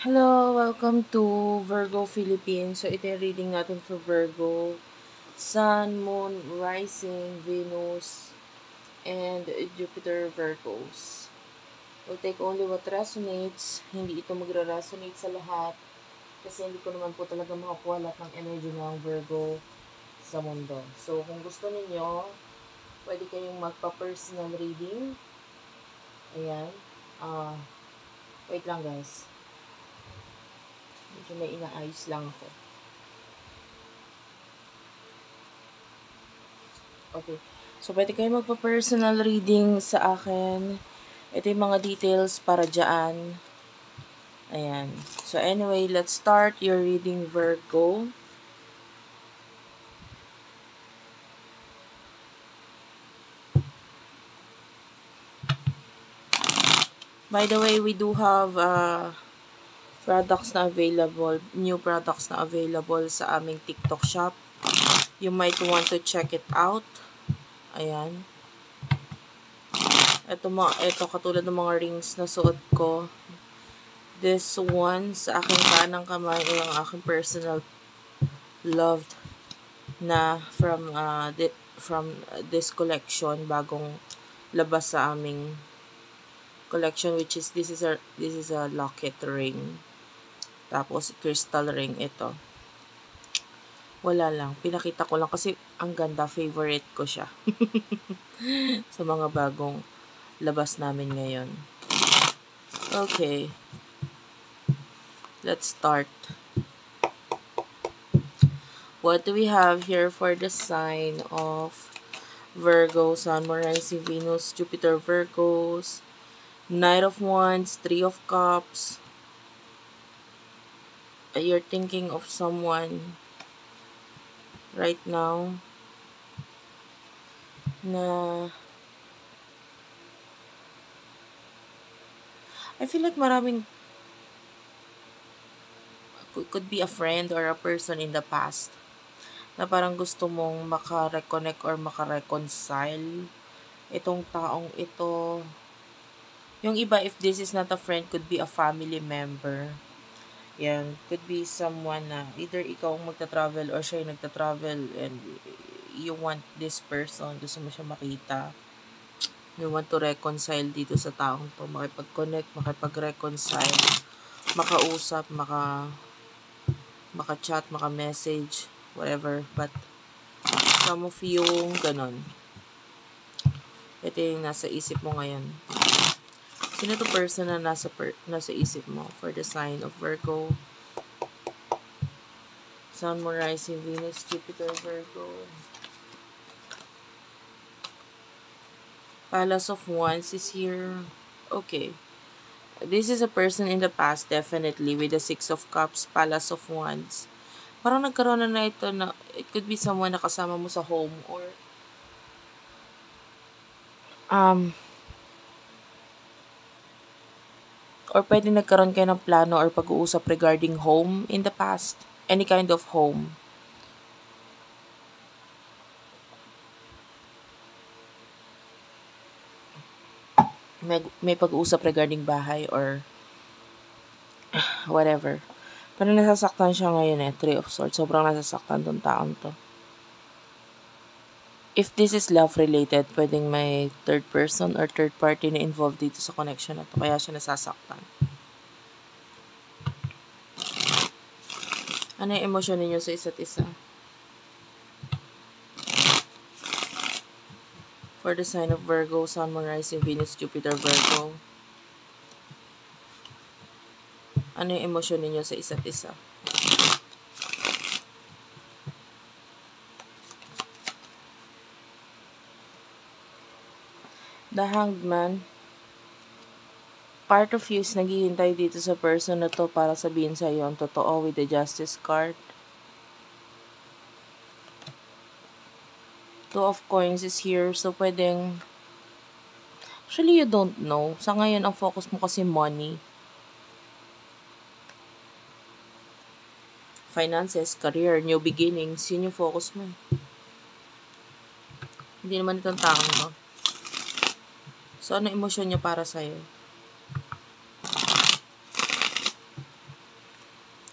Hello, welcome to Virgo Philippines. So, ito yung reading natin for Virgo. Sun, Moon, Rising, Venus, and Jupiter Virgos. We'll take only what resonates. Hindi ito magra-resonate sa lahat. Kasi hindi ko naman po talaga makakuha lahat ng energy ng Virgo sa mundo. So, kung gusto ninyo, pwede kayong magpa-personal reading. Ayan. Ah, wait lang guys. Medyo may inaayos lang ako. Okay. So, pwede kayo magpa-personal reading sa akin. Ito yung mga details para dyan. Ayan. So, anyway, let's start your reading, Virgo. By the way, we do have products na available, new products na available sa aming TikTok shop. You might want to check it out. Ayan. Ito katulad ng mga rings na suot ko. This one sa aking kanang kamay ay ang aking personal loved na from this collection, bagong labas sa aming collection, which is this is a locket ring. Tapos crystal ring ito. Wala lang, pinakita ko lang kasi ang ganda, favorite ko siya. Sa mga bagong labas namin ngayon. Okay. Let's start. What do we have here for the sign of Virgo, Sun, Moon, Rising, Venus, Jupiter, Virgos, Knight of Wands, Three of Cups. You're thinking of someone right now na I feel like maraming could be a friend or a person in the past na parang gusto mong maka-reconnect or maka-reconcile itong taong ito. Yung iba, if this is not a friend, could be a family member. Yan, could be someone na either ikaw ang magta-travel or siya yung nagta-travel and you want this person, gusto mo siya makita. You want to reconcile dito sa taong to, makipag-connect, makipag-reconcile, makausap, maka-chat, maka-message, whatever. But some of you, ganon. Ito yung nasa isip mo ngayon. Sino to person na nasa isip mo for the sign of Virgo? Sun, Moon, Rising, Venus, Jupiter, Virgo. Palace of Wands is here. Okay. This is a person in the past, definitely, with the Six of Cups, Palace of Wands. Parang nagkaroon na ito na, it could be someone na kasama mo sa home or pwede nagkaroon kayo ng plano or pag-uusap regarding home in the past. Any kind of home. May pag-uusap regarding bahay or whatever. Parang nasasaktan siya ngayon Three of Swords. Sobrang nasasaktan tong taong to. If this is love-related, pwedeng may third person or third party na involved dito sa connection na to. Kaya siya nasasaktan. Ano yung emosyon ninyo sa isa't isa? For the sign of Virgo, Sun, Moon, Rising, Venus, Jupiter, Virgo. Ano yung emosyon ninyo sa isa't isa? The Hanged Man. Part of you is naghihintay dito sa person na to para sabihin sa iyo ang totoo with the Justice card. Two of Coins is here. So, pwedeng actually, you don't know. Sa ngayon, ang focus mo kasi money. Finances, career, new beginnings. Yun yung focus mo. Hindi naman itong taong to. So, ano emosyon niya para sa'yo?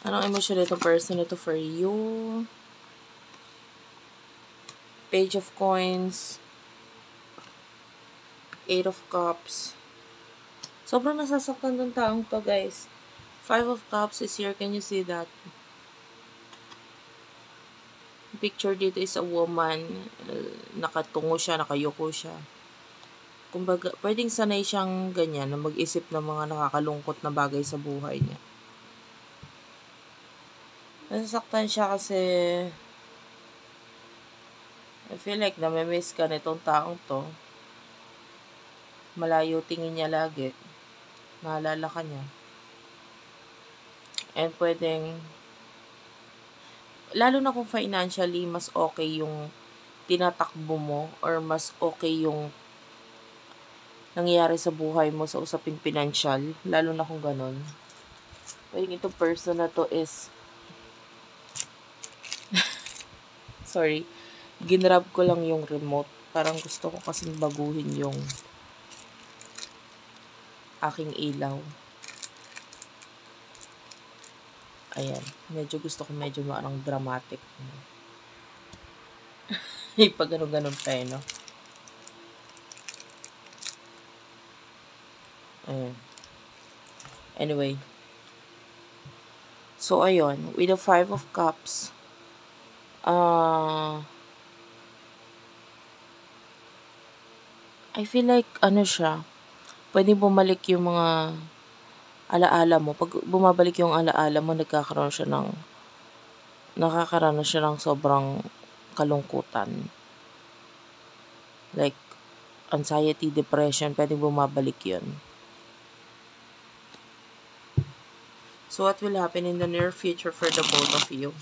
Anong emotion nitong person ito for you? Page of Coins. Eight of Cups. Sobrang nasasaktan ng taong to, guys. Five of Cups is here. Can you see that? Picture dito is a woman. Nakatungo siya, nakayuko siya. Kumbaga, pwedeng sanay siyang ganyan na mag-isip ng mga nakakalungkot na bagay sa buhay niya. Nasasaktan siya kasi I feel like namimiss ka nitong taong to. Malayo tingin niya lagi. Naalala ka niya. And pwedeng, lalo na kung financially, mas okay yung tinatakbo mo or mas okay yung nangyayari sa buhay mo sa usaping pinansyal. Lalo na kung ganun. Pwedeng itong person na to is sorry. Ginrab ko lang yung remote. Parang gusto ko kasing baguhin yung aking ilaw. Ayan. Medyo gusto ko medyo marang dramatic. Pag ganun-ganun pa eh, no? Ayan. Anyway. So, ayun. With the Five of Cups, I feel like, ano siya, pwedeng bumalik yung mga alaala mo. Pag bumabalik yung alaala mo, nakakaranas siya ng sobrang kalungkutan. Like, anxiety, depression, pwedeng bumabalik yun. So, what will happen in the near future for the both of you?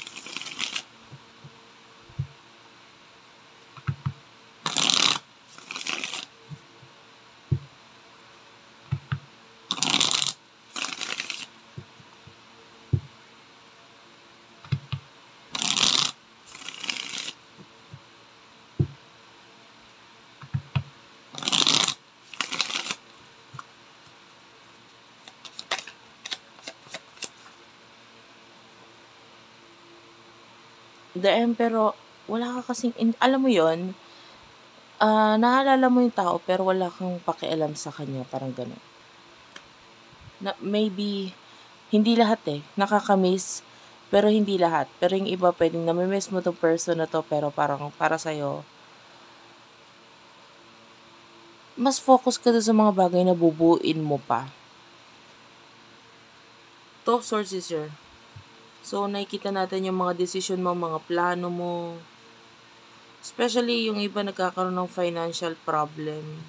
The Emperor, wala ka kasing, alam mo yon, naalala mo yung tao pero wala kang pakialam sa kanya, parang gano'n. Maybe, hindi lahat eh, nakakamiss, pero hindi lahat. Pero yung iba pwedeng namimiss mo tong person na to, pero parang para sa'yo, mas focus ka doon sa mga bagay na bubuin mo pa. Two of Swords is here. So, nakikita natin yung mga decision mo, mga plano mo. Especially yung iba nagkakaroon ng financial problem.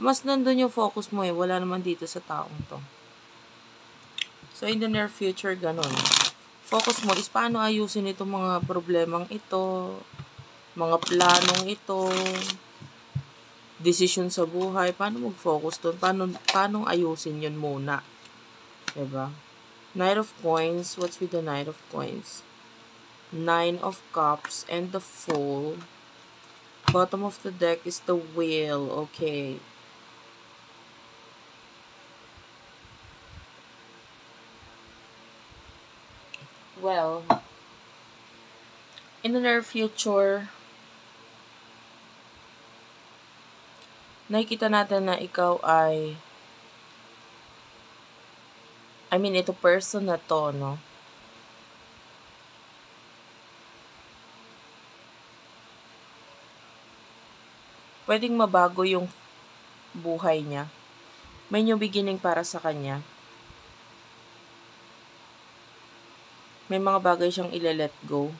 Mas nandun yung focus mo eh. Wala naman dito sa taong to. So, in the near future, ganun. Focus mo is paano ayusin itong mga problemang ito, mga planong ito, decision sa buhay. Paano mag-focus doon? Paano ayusin yun muna? Diba? Knight of Coins. What's with the Knight of Coins? Nine of Cups and the Fool. Bottom of the deck is the Wheel. Okay. Well, in the near future, nakikita natin na ikaw ay, ito person na to, no? Pwedeng mabago yung buhay niya. May new beginning para sa kanya. May mga bagay siyang ile-let go.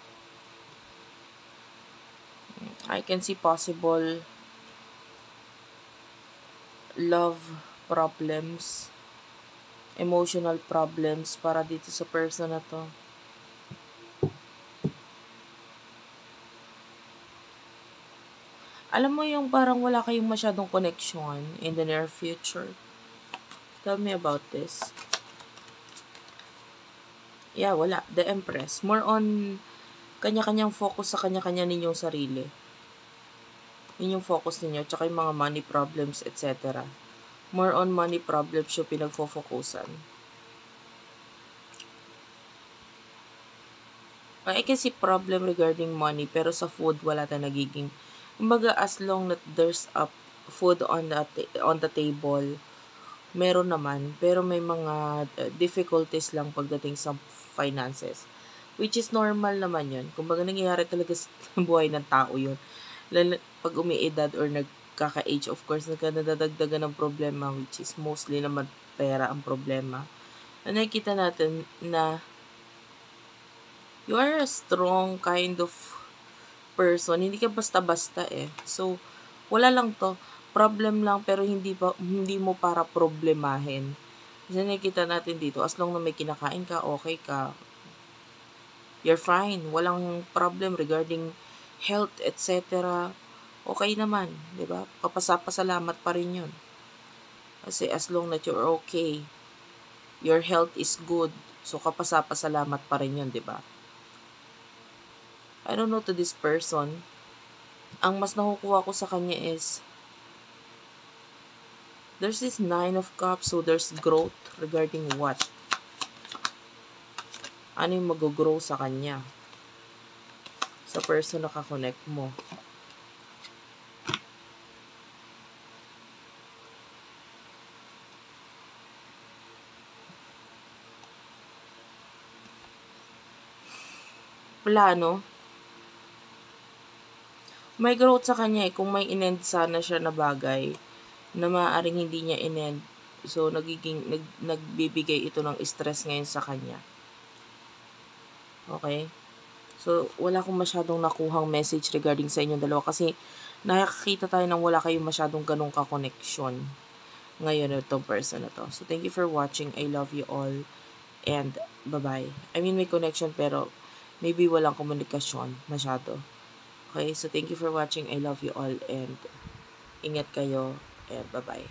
I can see possible love problems, emotional problems para dito sa person na to. Alam mo yung parang wala kayong masyadong connection in the near future. Tell me about this. Yeah, wala. The Empress. More on kanya-kanyang focus sa kanya-kanya ninyong sarili. Yun yung focus ninyo. Tsaka yung mga money problems, etc. More on money problems yung pinagfo-focusan. I can see problem regarding money, pero sa food, wala tayong nagiging. Kumbaga, as long that there's a food on the table, meron naman, pero may mga difficulties lang pagdating sa finances. Which is normal naman yun. Kumbaga, nangyayari talaga sa buhay ng tao yun. Pag umiedad or nagkaka-age, of course, nadadagdagan ng problema, which is mostly naman pera ang problema. Nakikita natin na you are a strong kind of person. Hindi ka basta-basta eh. So, wala lang to. Problem lang pero hindi mo para problemahin. Kasi nakikita natin dito, as long na may kinakain ka, okay ka, you're fine. Walang problem regarding health, etc. Okay naman, di ba? Papasalamat pa rin yun. Kasi as long that you're okay, your health is good, so kapasalamat pa rin yun, di ba? I don't know to this person. Ang mas nakukuha ko sa kanya is there's this 9 of Cups, so there's growth regarding what? Ano yung mag-grow sa kanya? Sa person na kakonect mo. Plano. May growth sa kanya eh. Kung may inend sana siya na bagay na maaaring hindi niya inend, so nagbibigay ito ng stress ngayon sa kanya. Okay? So, wala akong masyadong nakuhang message regarding sa inyong dalawa kasi nakakita tayo ng wala kayong masyadong ganong ka-connection ngayon itong person na to. So, thank you for watching. I love you all. And, bye-bye. I mean, may connection pero maybe walang komunikasyon masyado. Okay? So, thank you for watching. I love you all. And, ingat kayo. And, bye-bye.